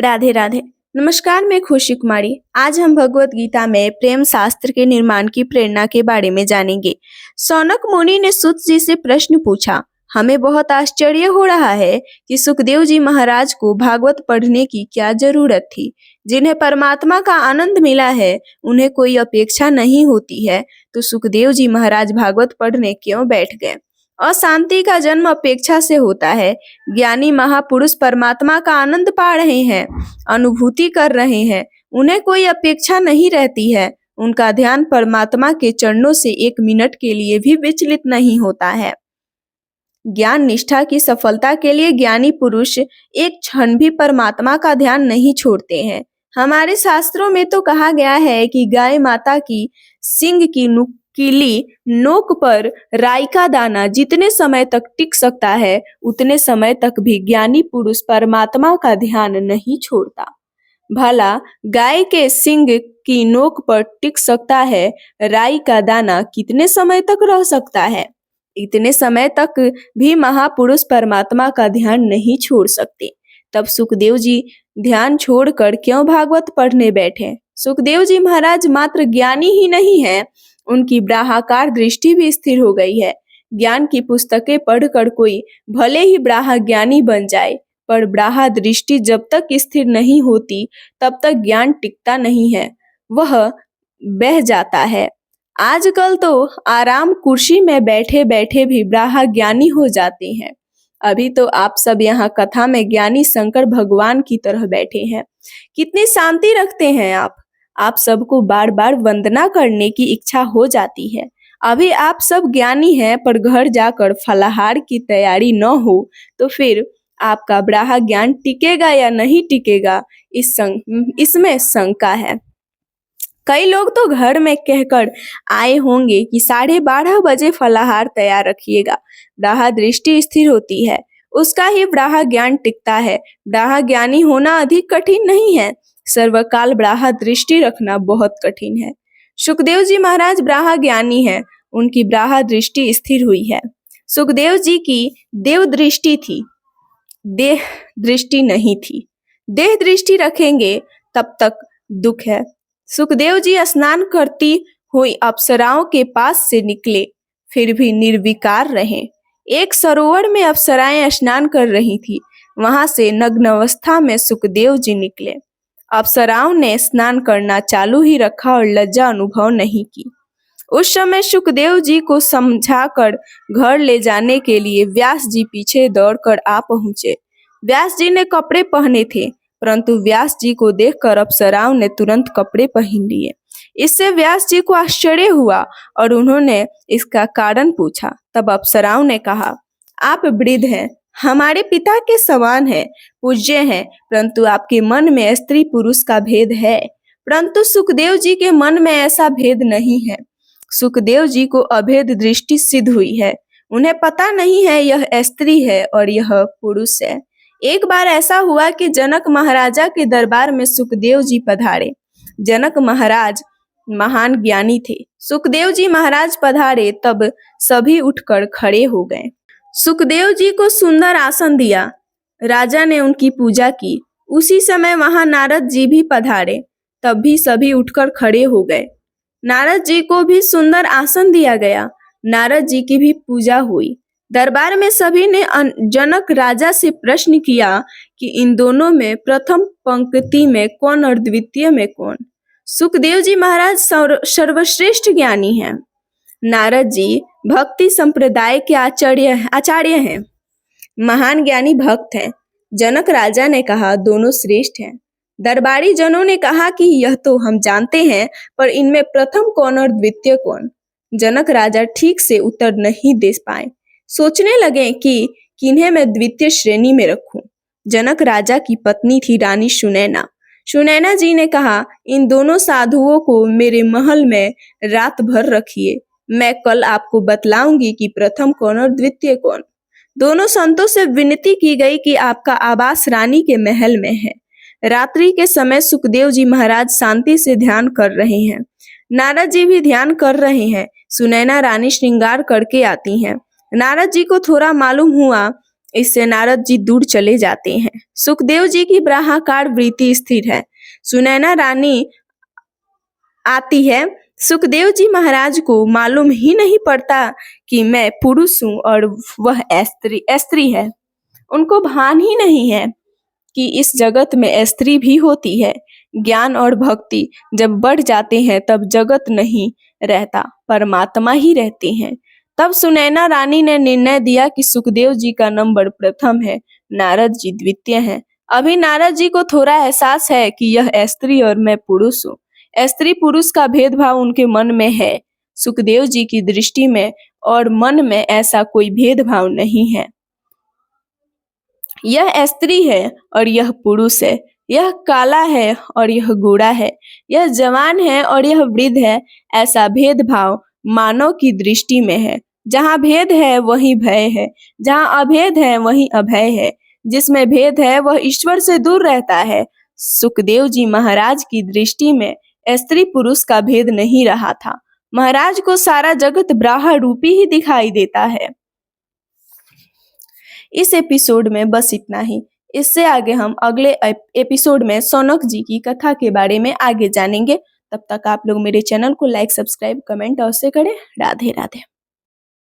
राधे राधे। नमस्कार, मैं खुशी कुमारी। आज हम भगवत गीता में प्रेम शास्त्र के निर्माण की प्रेरणा के बारे में जानेंगे। सौनक मुनि ने सूत जी से प्रश्न पूछा। हमें बहुत आश्चर्य हो रहा है कि सुखदेव जी महाराज को भागवत पढ़ने की क्या जरूरत थी। जिन्हें परमात्मा का आनंद मिला है, उन्हें कोई अपेक्षा नहीं होती है, तो सुखदेव जी महाराज भागवत पढ़ने क्यों बैठ गए। अशांति का जन्म अपेक्षा से होता है। ज्ञानी महापुरुष परमात्मा का आनंद पा रहे हैं, अनुभूति कर रहे हैं, उन्हें कोई अपेक्षा नहीं रहती है। उनका ध्यान परमात्मा के चरणों से 1 मिनट के लिए भी विचलित नहीं होता है। ज्ञान निष्ठा की सफलता के लिए ज्ञानी पुरुष एक क्षण भी परमात्मा का ध्यान नहीं छोड़ते हैं। हमारे शास्त्रों में तो कहा गया है कि गाय माता की सींग की नुकीली नोक पर राई का दाना जितने समय तक टिक सकता है, उतने समय तक भी ज्ञानी पुरुष परमात्मा का ध्यान नहीं छोड़ता। भला गाय के सींग की नोक पर टिक सकता है राई का दाना कितने समय तक रह सकता है? इतने समय तक भी महापुरुष परमात्मा का ध्यान नहीं छोड़ सकते। तब सुखदेव जी ध्यान छोड़कर क्यों भागवत पढ़ने बैठे? सुखदेव जी महाराज मात्र ज्ञानी ही नहीं है, उनकी ब्राहाकार दृष्टि भी स्थिर हो गई है। ज्ञान की पुस्तकें पढ़कर कोई भले ही ब्राहा ज्ञानी बन जाए, पर ब्राहा दृष्टि जब तक स्थिर नहीं होती तब तक ज्ञान टिकता नहीं है, वह बह जाता है। आजकल तो आराम कुर्सी में बैठे बैठे भी ब्राहा ज्ञानी हो जाते हैं। अभी तो आप सब यहाँ कथा में ज्ञानी शंकर भगवान की तरह बैठे हैं। कितनी शांति रखते हैं आप सबको बार बार वंदना करने की इच्छा हो जाती है। अभी आप सब ज्ञानी हैं, पर घर जाकर फलाहार की तैयारी न हो तो फिर आपका ब्राहा ज्ञान टिकेगा या नहीं टिकेगा, इसमें शंका है। कई लोग तो घर में कहकर आए होंगे कि 12:30 बजे फलाहार तैयार रखिएगा। ब्राहा दृष्टि स्थिर होती है, उसका ही ब्राहा ज्ञान टिकता है। ब्राहा ज्ञानी होना अधिक कठिन नहीं है, सर्वकाल ब्राहा दृष्टि रखना बहुत कठिन है। सुखदेव जी महाराज ब्राहा ज्ञानी है, उनकी ब्राहा दृष्टि स्थिर हुई है। सुखदेव जी की देव दृष्टि थी, देह दृष्टि नहीं थी। देह दृष्टि रखेंगे तब तक दुख है। सुखदेव जी स्नान करती हुई अप्सराओं के पास से निकले, फिर भी निर्विकार रहे। एक सरोवर में अप्सराएं स्नान कर रही थी, वहां से नग्न अवस्था में सुखदेव जी निकले। अप्सराओं ने स्नान करना चालू ही रखा और लज्जा अनुभव नहीं की। उस समय सुखदेव जी को समझाकर घर ले जाने के लिए व्यास जी पीछे दौड़कर आ पहुंचे। व्यास जी ने कपड़े पहने थे, परंतु व्यास जी को देखकर अप्सराओं ने तुरंत कपड़े पहन लिए। इससे व्यास जी को आश्चर्य हुआ और उन्होंने इसका कारण पूछा। तब अप्सराओं ने कहा, आप वृद्ध हैं, हमारे पिता के समान हैं, पूज्य हैं, परंतु आपके मन में स्त्री पुरुष का भेद है। परंतु सुखदेव जी के मन में ऐसा भेद नहीं है। सुखदेव जी को अभेद दृष्टि सिद्ध हुई है। उन्हें पता नहीं है यह स्त्री है और यह पुरुष है। एक बार ऐसा हुआ कि जनक महाराजा के दरबार में सुखदेव जी पधारे। जनक महाराज महान ज्ञानी थे। सुखदेव जी महाराज पधारे तब सभी उठकर खड़े हो गए। सुखदेव जी को सुंदर आसन दिया। राजा ने उनकी पूजा की। उसी समय वहां नारद जी भी पधारे, तब भी सभी उठकर खड़े हो गए। नारद जी को भी सुंदर आसन दिया गया। नारद जी की भी पूजा हुई। दरबार में सभी ने जनक राजा से प्रश्न किया कि इन दोनों में प्रथम पंक्ति में कौन और द्वितीय में कौन। सुखदेव जी महाराज सर्वश्रेष्ठ ज्ञानी हैं। नारद जी भक्ति संप्रदाय के आचार्य हैं, महान ज्ञानी भक्त हैं। जनक राजा ने कहा, दोनों श्रेष्ठ हैं। दरबारी जनों ने कहा कि यह तो हम जानते हैं, पर इनमें प्रथम कौन और द्वितीय कौन। जनक राजा ठीक से उत्तर नहीं दे पाए। सोचने लगे कि किन्हें मैं द्वितीय श्रेणी में रखूं। जनक राजा की पत्नी थी रानी सुनैना। सुनैना जी ने कहा, इन दोनों साधुओं को मेरे महल में रात भर रखिए, मैं कल आपको बतलाऊंगी कि प्रथम कौन और द्वितीय कौन। दोनों संतों से विनती की गई कि आपका आवास रानी के महल में है। रात्रि के समय सुखदेव जी महाराज शांति से ध्यान कर रहे हैं। नारद जी भी ध्यान कर रहे हैं। सुनैना रानी श्रृंगार करके आती हैं। नारद जी को थोड़ा मालूम हुआ इससे नारद जी दूर चले जाते हैं। सुखदेव जी की ब्रह्माकार वृत्ति स्थिर है। सुनैना रानी आती है। सुखदेव जी महाराज को मालूम ही नहीं पड़ता कि मैं पुरुष हूँ और वह स्त्री है। उनको भान ही नहीं है कि इस जगत में स्त्री भी होती है। ज्ञान और भक्ति जब बढ़ जाते हैं तब जगत नहीं रहता, परमात्मा ही रहते हैं। तब सुनैना रानी ने निर्णय दिया कि सुखदेव जी का नंबर प्रथम है, नारद जी द्वितीय हैं। अभी नारद जी को थोड़ा एहसास है कि यह स्त्री और मैं पुरुष हूँ। स्त्री पुरुष का भेदभाव उनके मन में है। सुखदेव जी की दृष्टि में और मन में ऐसा कोई भेदभाव नहीं है। यह स्त्री है और यह पुरुष है, यह काला है और यह गोरा है, यह जवान है और यह वृद्ध है। ऐसा भेदभाव मानव की दृष्टि में है। जहाँ भेद है वहीं भय है, जहाँ अभेद है वहीं अभय है। जिसमें भेद है वह ईश्वर से दूर रहता है। सुखदेव जी महाराज की दृष्टि में स्त्री पुरुष का भेद नहीं रहा था। महाराज को सारा जगत ब्रह्म रूपी ही दिखाई देता है। इस एपिसोड में बस इतना ही। इससे आगे हम अगले एपिसोड में सौनक जी की कथा के बारे में आगे जानेंगे। तब तक आप लोग मेरे चैनल को लाइक, सब्सक्राइब, कमेंट अवश्य करें। राधे राधे।